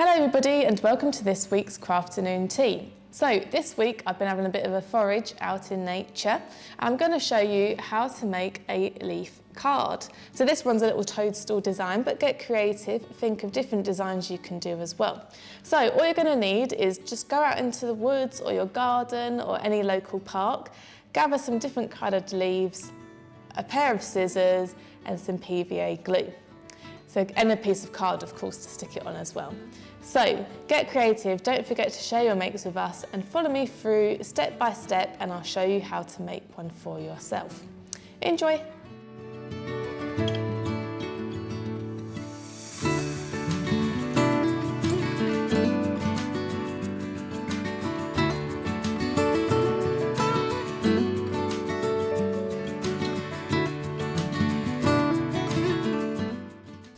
Hello everybody and welcome to this week's Crafternoon Tea. So this week I've been having a bit of a forage out in nature. I'm going to show you how to make a leaf card. So this one's a little toadstool design, but get creative, think of different designs you can do as well. So all you're going to need is just go out into the woods or your garden or any local park, gather some different coloured leaves, a pair of scissors and some PVA glue. So, and a piece of card, of course, to stick it on as well. So get creative, don't forget to share your makes with us and follow me through step by step and I'll show you how to make one for yourself. Enjoy!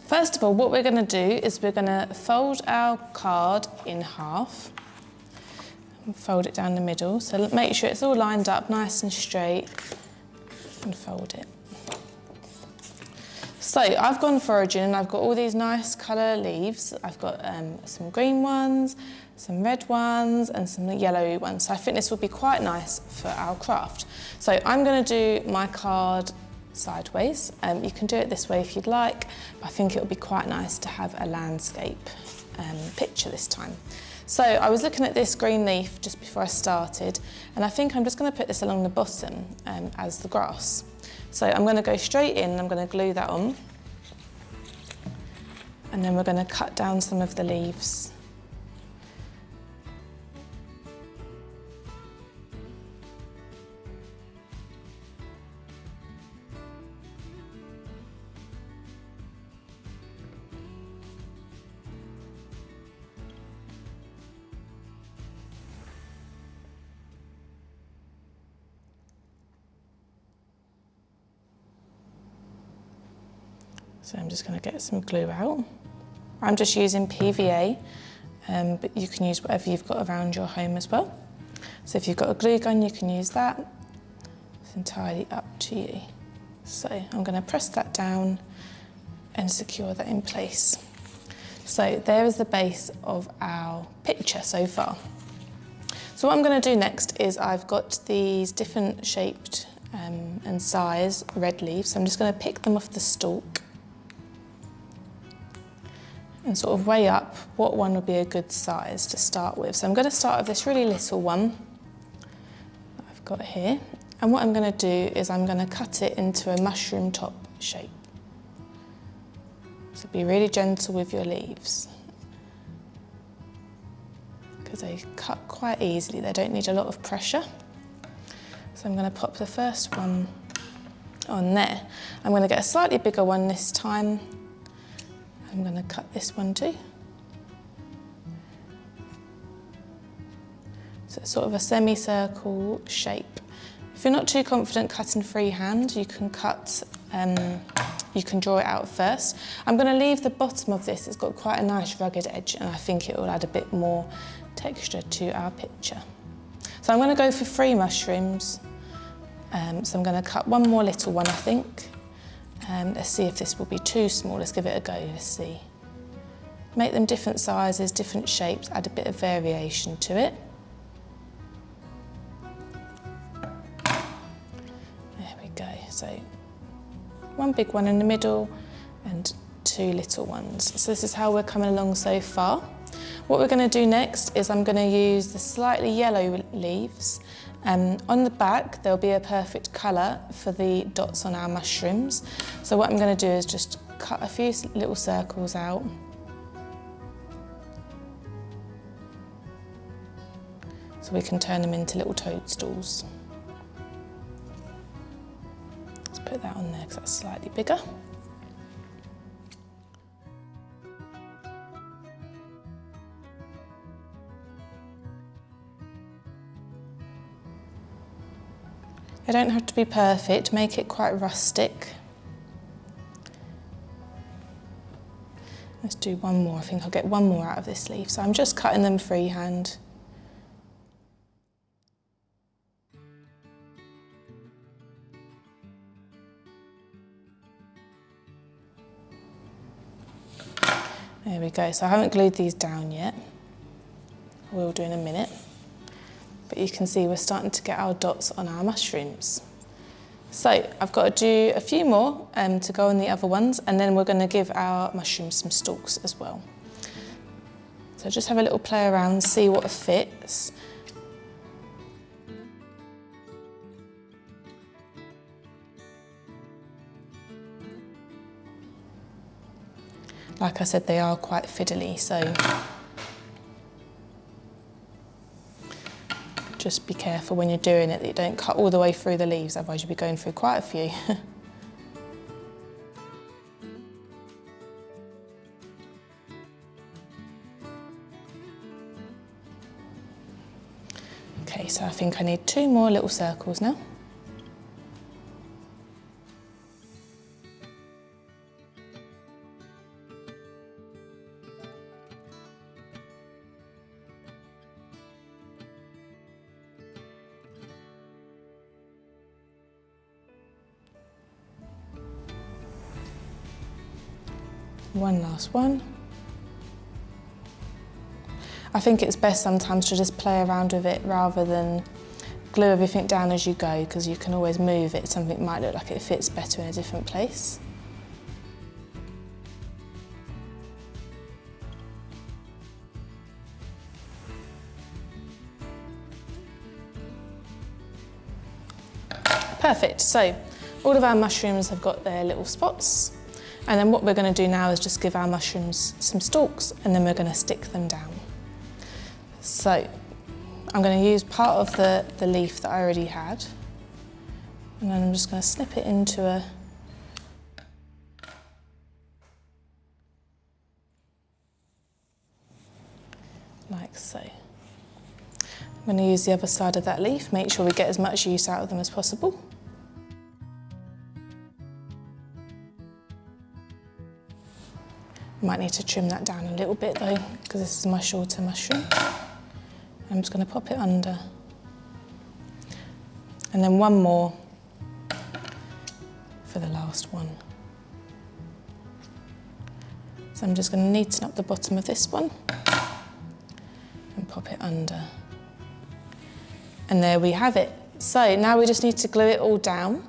First of all, what we're going to do is we're going to fold our card in half and fold it down the middle. So make sure it's all lined up nice and straight and fold it. So I've gone foraging and I've got all these nice colour leaves. I've got some green ones, some red ones and some yellowy ones. So I think this will be quite nice for our craft. So I'm going to do my card sideways. You can do it this way if you'd like, but I think it would be quite nice to have a landscape picture this time. So I was looking at this green leaf just before I started, and I think I'm just going to put this along the bottom as the grass. So I'm going to go straight in and I'm going to glue that on, and then we're going to cut down some of the leaves. So I'm just going to get some glue out. I'm just using PVA, but you can use whatever you've got around your home as well. So if you've got a glue gun, you can use that. It's entirely up to you. So I'm going to press that down and secure that in place. So there is the base of our picture so far. So what I'm going to do next is I've got these different shaped and size red leaves. So I'm just going to pick them off the stalk and sort of weigh up what one would be a good size to start with. So I'm going to start with this really little one that I've got here. And what I'm going to do is I'm going to cut it into a mushroom top shape. So be really gentle with your leaves, because they cut quite easily. They don't need a lot of pressure. So I'm going to pop the first one on there. I'm going to get a slightly bigger one this time. I'm going to cut this one too. So it's sort of a semicircle shape. If you're not too confident cutting freehand, you can draw it out first. I'm going to leave the bottom of this. It's got quite a nice rugged edge and I think it will add a bit more texture to our picture. So I'm going to go for 3 mushrooms. So I'm going to cut one more little one, I think. Let's see if this will be too small. Let's give it a go, let's see. Make them different sizes, different shapes, add a bit of variation to it. There we go. So one big one in the middle and 2 little ones. So this is how we're coming along so far. What we're going to do next is I'm going to use the slightly yellow leaves. On the back there'll be a perfect colour for the dots on our mushrooms. So what I'm going to do is just cut a few little circles out. So we can turn them into little toadstools. Let's put that on there because that's slightly bigger. They don't have to be perfect, make it quite rustic. Let's do one more. I think I'll get one more out of this leaf. So I'm just cutting them freehand. There we go. So I haven't glued these down yet. I will do in a minute. But you can see we're starting to get our dots on our mushrooms. So I've got to do a few more to go on the other ones, and then we're going to give our mushrooms some stalks as well. So just have a little play around, see what fits. Like I said, they are quite fiddly, so just be careful when you're doing it that you don't cut all the way through the leaves, otherwise you'll be going through quite a few. Okay, so I think I need 2 more little circles now. One last one. I think it's best sometimes to just play around with it rather than glue everything down as you go, because you can always move it. Something might look like it fits better in a different place. Perfect, so all of our mushrooms have got their little spots. And then what we're going to do now is just give our mushrooms some stalks, and then we're going to stick them down. So I'm going to use part of the leaf that I already had, and then I'm just going to snip it into a like so. I'm going to use the other side of that leaf, make sure we get as much use out of them as possible. Might need to trim that down a little bit though, because this is my shorter mushroom. I'm just going to pop it under. And then one more for the last one. So I'm just going to neaten up the bottom of this one and pop it under. And there we have it. So now we just need to glue it all down,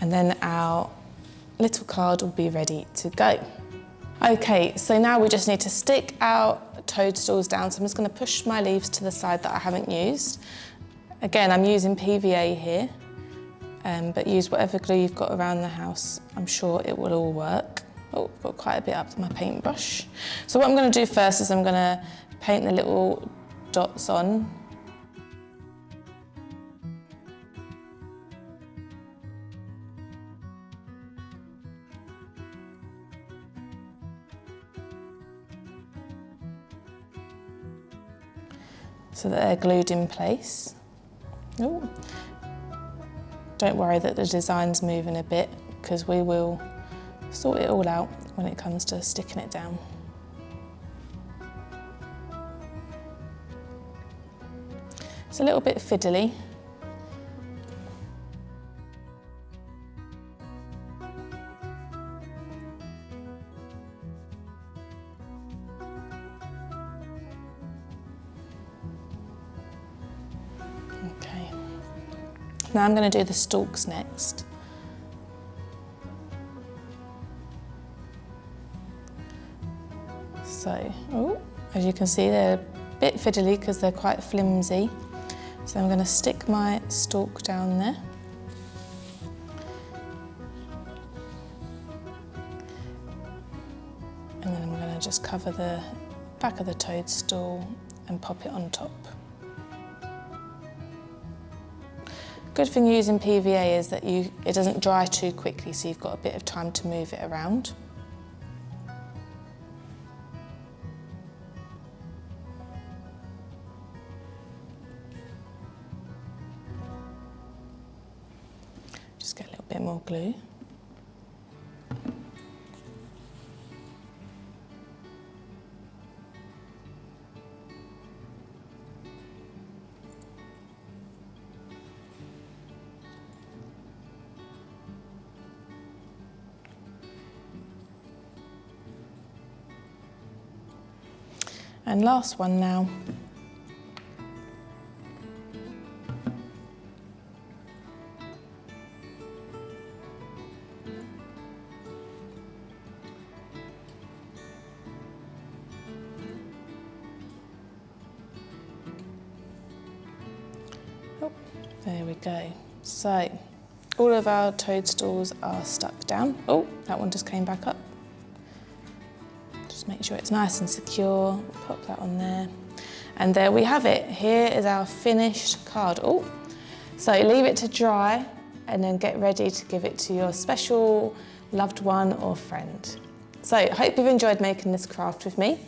and then our little card will be ready to go. Okay, so now we just need to stick our toadstools down. So I'm just going to push my leaves to the side that I haven't used. Again, I'm using PVA here, but use whatever glue you've got around the house. I'm sure it will all work. Oh, I've got quite a bit up to my paintbrush. So what I'm going to do first is I'm going to paint the little dots on. So that they're glued in place. Ooh. Don't worry that the design's moving a bit, because we will sort it all out when it comes to sticking it down. It's a little bit fiddly. Okay. Now I'm going to do the stalks next. So, oh, as you can see, they're a bit fiddly because they're quite flimsy. So I'm going to stick my stalk down there. And then I'm going to just cover the back of the toadstool and pop it on top. Good thing using PVA is that it doesn't dry too quickly, so you've got a bit of time to move it around. Just get a little bit more glue. And last one now. Oh, there we go. So all of our toadstools are stuck down. Oh, that one just came back up. Just make sure it's nice and secure. Pop that on there. And there we have it. Here is our finished card. Oh, so leave it to dry and then get ready to give it to your special loved one or friend. So I hope you've enjoyed making this craft with me.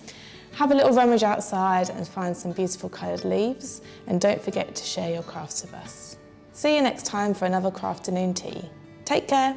Have a little rummage outside and find some beautiful coloured leaves, and don't forget to share your crafts with us. See you next time for another Crafternoon Tea. Take care.